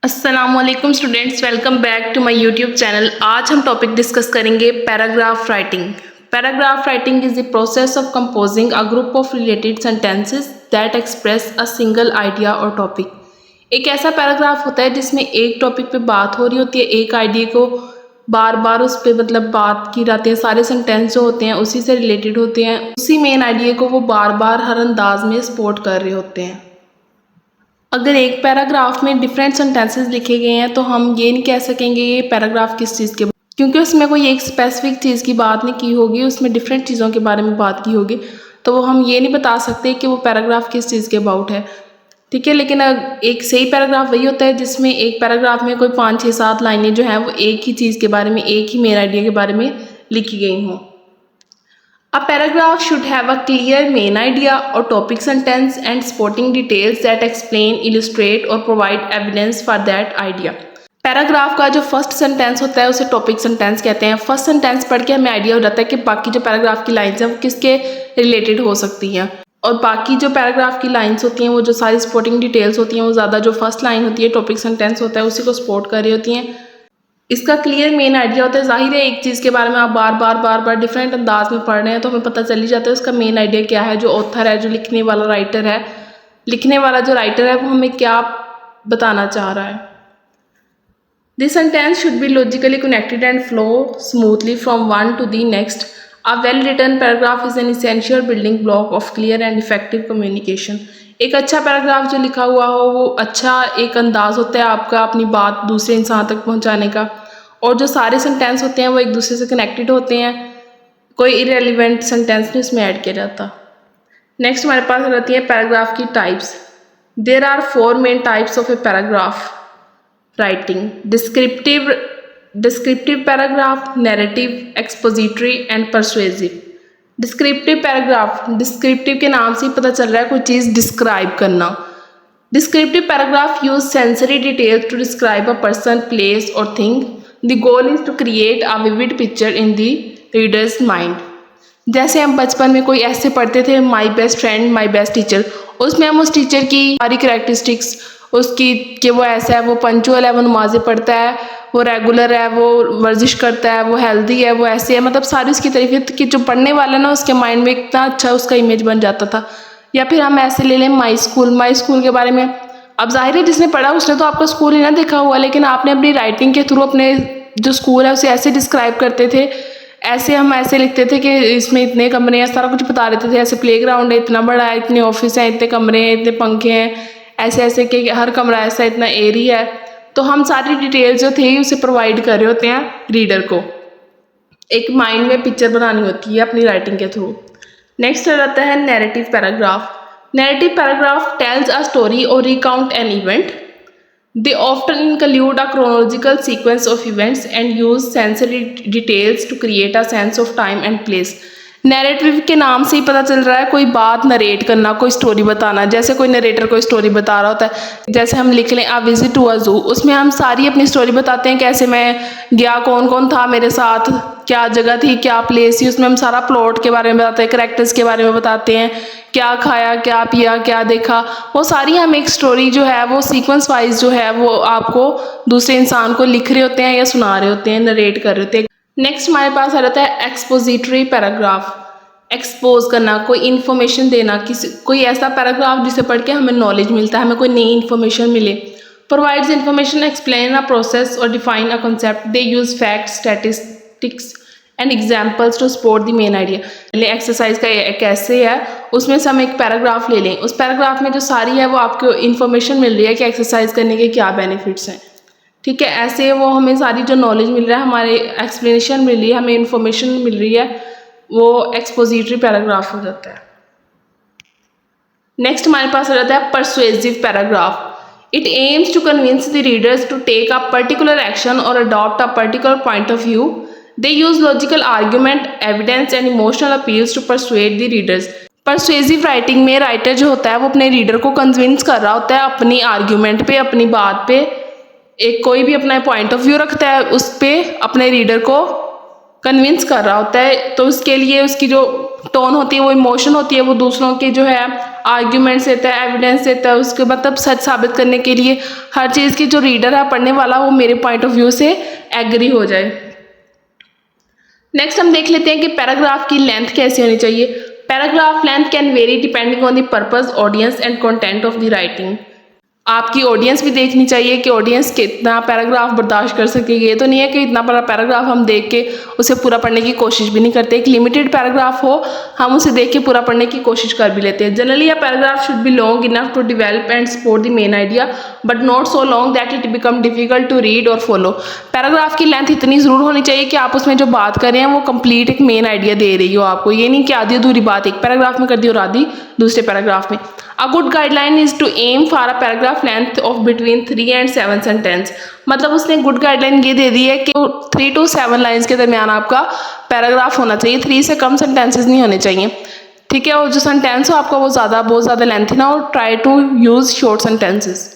अस्सलामुअलैकुम students, welcome back to my YouTube channel. आज हम टॉपिक डिस्कस करेंगे paragraph writing. Paragraph writing is the process of composing a group of related sentences that express a single idea और topic. एक ऐसा paragraph होता है जिसमें एक टॉपिक पे बात हो रही होती है, एक आइडिया को बार बार उस पर बात की जाती है। सारे सेंटेंस जो होते हैं उसी से रिलेटेड होते हैं, उसी मेन आइडिया को वो बार बार हर अंदाज में सपोर्ट कर रहे होते हैं। अगर एक पैराग्राफ में डिफरेंट सेंटेंसेस लिखे गए हैं तो हम ये नहीं कह सकेंगे ये पैराग्राफ किस चीज़ के, क्योंकि उसमें कोई एक स्पेसिफिक चीज़ की बात नहीं की होगी, उसमें डिफरेंट चीज़ों के बारे में बात की होगी, तो वो हम ये नहीं बता सकते कि वो पैराग्राफ किस चीज़ के अबाउट है। ठीक है, लेकिन एक सही पैराग्राफ वही होता है जिसमें एक पैराग्राफ में कोई 5, 6, 7 लाइनें जो हैं वो एक ही चीज़ के बारे में, एक ही मेन आइडिया के बारे में लिखी गई हों। A paragraph should have a clear main idea or topic sentence and supporting details that explain, illustrate or provide evidence for that idea. Paragraph का जो फर्स्ट सेंटेंस होता है उसे टॉपिक सेंटेंस कहते हैं। फर्स्ट सेंटेंस पढ़ के हमें आइडिया हो जाता है कि बाकी जो पैराग्राफ की लाइंस हैं वो किसके रिलेटेड हो सकती हैं, और बाकी जो पैराग्राफ की लाइंस होती हैं वो जो सारी सपोर्टिंग डिटेल्स होती हैं वो ज़्यादा जो फर्स्ट लाइन होती है, टॉपिक सेंटेंस होता है, उसी को सपोर्ट कर रही होती हैं। इसका क्लियर मेन आइडिया होता है। जाहिर है एक चीज़ के बारे में आप बार बार डिफरेंट अंदाज में पढ़ रहे हैं तो हमें पता चल ही जाता है उसका मेन आइडिया क्या है। जो ऑथर है, जो लिखने वाला राइटर है, वो हमें क्या बताना चाह रहा है। This sentence should be logically connected and flow smoothly from one to the next. A well written paragraph is an essential building block of clear and effective communication. एक अच्छा पैराग्राफ जो लिखा हुआ हो वो अच्छा एक अंदाज होता है आपका अपनी बात दूसरे इंसान तक पहुंचाने का, और जो सारे सेंटेंस होते हैं वो एक दूसरे से कनेक्टेड होते हैं, कोई इरेलीवेंट सेंटेंस नहीं उसमें ऐड किया जाता। नेक्स्ट हमारे पास रहती है पैराग्राफ की types. There are 4 main types of a paragraph writing: descriptive paragraph, narrative, expository and persuasive. Descriptive paragraph, descriptive के नाम से ही पता चल रहा है कोई चीज़ डिस्क्राइब करना। Descriptive paragraph use sensory details to describe a person, place और thing. The goal is to create a vivid picture in the reader's mind. जैसे हम बचपन में कोई ऐसे पढ़ते थे, my best friend my best teacher, उसमें हम उस टीचर की सारी करैक्टरिस्टिक्स उसकी कि वो ऐसा है, वो पंचुअल है, वो नमाज़ें पढ़ता है, वो रेगुलर है, वो वर्जिश करता है, वो हेल्दी है, वो ऐसे है, मतलब सारी उसकी तारीफ कि जो पढ़ने वाला ना उसके माइंड में इतना अच्छा उसका इमेज बन जाता था। या फिर हम ऐसे ले लें माई स्कूल के बारे में। अब जाहिर है जिसने पढ़ा उसने तो आपका स्कूल ही ना देखा हुआ, लेकिन आपने अपनी राइटिंग के थ्रू अपने जो स्कूल है उसे ऐसे डिस्क्राइब करते थे, हम ऐसे लिखते थे कि इसमें इतने कमरे हैं, सारा कुछ बता देते थे। ऐसे प्लेग्राउंड है, इतना बड़ा है, इतने ऑफिस हैं, इतने कमरे हैं, इतने पंखे हैं, ऐसे कि हर कमरा ऐसा, इतना एरिया है। तो हम सारी डिटेल्स जो थे उसे प्रोवाइड कर रहे होते हैं रीडर को। एक माइंड में पिक्चर बनानी होती है अपनी राइटिंग के थ्रू। नेक्स्ट रहता है narrative paragraph. Narrative paragraph tells a story or recount an event. They often include a chronological sequence of events and use sensory details to create a sense of time and place. Narrative के नाम से ही पता चल रहा है कोई बात नरेट करना, कोई स्टोरी बताना। जैसे कोई नरेटर कोई स्टोरी बता रहा होता है, जैसे हम लिख लें अ विजिट टू अ जू, उसमें हम सारी अपनी स्टोरी बताते हैं, कैसे मैं गया, कौन कौन था मेरे साथ, क्या जगह थी, क्या प्लेस थी। उसमें हम सारा प्लॉट के बारे में बताते हैं, करैक्टर्स के बारे में बताते हैं, क्या खाया, क्या पिया, क्या देखा, वो सारी हम एक स्टोरी जो है वो सीक्वेंस वाइज जो है वो आपको दूसरे इंसान को लिख रहे होते हैं या सुना रहे होते हैं, नरेट कर रहे होते हैं। नेक्स्ट हमारे पास आ जाता है एक्सपोजिटरी पैराग्राफ। एक्सपोज करना, कोई इन्फॉर्मेशन देना, कोई ऐसा पैराग्राफ जिसे पढ़ के हमें नॉलेज मिलता है, हमें कोई नई इन्फॉर्मेशन मिले। Provides information, explain a process और define a concept. They use facts, statistics and examples to support the main idea. पहले एक्सरसाइज का कैसे है, उसमें से हम एक पैराग्राफ ले लें, उस पैराग्राफ में जो सारी है वो आपको इन्फॉर्मेशन मिल रही है कि एक्सरसाइज करने के क्या बेनिफिट्स हैं। ठीक है, ऐसे वो हमें सारी जो नॉलेज मिल रहा है, हमारे एक्सप्लेनेशन मिल रही है, हमें इन्फॉर्मेशन मिल रही है, वो एक्सपोजिटरी पैराग्राफ हो जाता है। नेक्स्ट हमारे पास आ जाता है persuasive paragraph. It aims to convince the readers to take a particular action और adopt a particular point of view. They use logical argument, evidence and emotional appeals to persuade the readers. Persuasive writing में writer जो होता है वो अपने reader को convince कर रहा होता है अपनी आर्ग्यूमेंट पे, अपनी बात पे, एक कोई भी अपना पॉइंट ऑफ व्यू रखता है, उस पर अपने रीडर को कन्विंस कर रहा होता है। तो उसके लिए उसकी जो टोन होती है, वो इमोशन होती है, वो दूसरों के जो है आर्ग्यूमेंट्स देता है, एविडेंस देता है, उसके मतलब सच साबित करने के लिए हर चीज़ की जो रीडर है पढ़ने वाला वो मेरे पॉइंट ऑफ व्यू से एग्री हो जाए। नेक्स्ट हम देख लेते हैं कि पैराग्राफ की लेंथ कैसी होनी चाहिए। Paragraph length can very depending on the purpose, audience and content of the writing. आपकी ऑडियंस भी देखनी चाहिए कि ऑडियंस कितना पैराग्राफ बर्दाश्त कर सकेगी। ये तो नहीं है कि इतना बड़ा पैराग्राफ हम देख के उसे पूरा पढ़ने की कोशिश भी नहीं करते। एक लिमिटेड पैराग्राफ हो हम उसे देख के पूरा पढ़ने की कोशिश कर भी लेते हैं। Generally a paragraph should be long enough to develop and support the main idea but not so long that it become difficult to read और फॉलो। पैराग्राफ की लेंथ इतनी ज़रूर होनी चाहिए कि आप उसमें जो बात कर रहे हैं वो कंप्लीट एक मेन आइडिया दे रही हो आपको। ये नहीं कि आधी अधूरी बात एक पैराग्राफ में कर दी और आधी दूसरे पैराग्राफ में। A good guideline is to aim for a paragraph length of between 3 and 7 sentences। मतलब उसने गुड गाइडलाइन ये दे दी है कि 3 to 7 लाइन्स के दरमियान आपका पैराग्राफ होना चाहिए, 3 से कम सेंटेंसेस नहीं होने चाहिए। ठीक है, और जो सेंटेंस हो आपका वो बहुत ज़्यादा लेंथी ना हो। Try to use short sentences.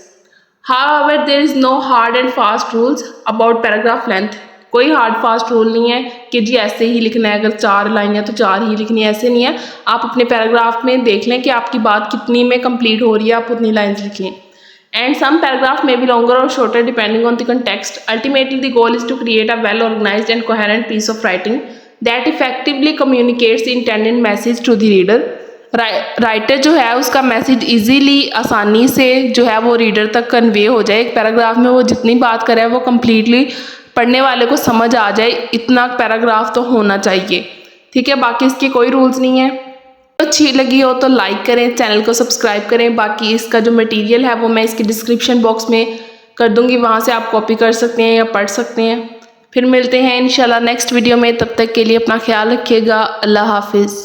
However, there is no hard and fast rules about paragraph length। कोई हार्ड फास्ट रूल नहीं है कि जी ऐसे ही लिखना है, अगर 4 लाइन है तो 4 ही लिखनी है, ऐसे नहीं है। आप अपने पैराग्राफ में देख लें कि आपकी बात कितनी में कंप्लीट हो रही है, आप उतनी लाइन्स लिख लें। एंड सम पैराग्राफ में बी लॉन्गर और shorter depending on the context. Ultimately the goal is to create a well organised and coherent piece of writing that effectively communicates the intended message to the reader. Writer जो है उसका message easily, आसानी से जो है वो reader तक convey हो जाए। एक पैराग्राफ में वो जितनी बात करे वो कम्प्लीटली पढ़ने वाले को समझ आ जाए, इतना पैराग्राफ तो होना चाहिए। ठीक है, बाकी इसके कोई रूल्स नहीं है। अच्छी लगी हो तो लाइक करें, चैनल को सब्सक्राइब करें। बाकी इसका जो मटेरियल है वो मैं इसके डिस्क्रिप्शन बॉक्स में कर दूंगी, वहाँ से आप कॉपी कर सकते हैं या पढ़ सकते हैं। फिर मिलते हैं इंशाल्लाह नेक्स्ट वीडियो में, तब तक के लिए अपना ख्याल रखिएगा। अल्लाह हाफिज़।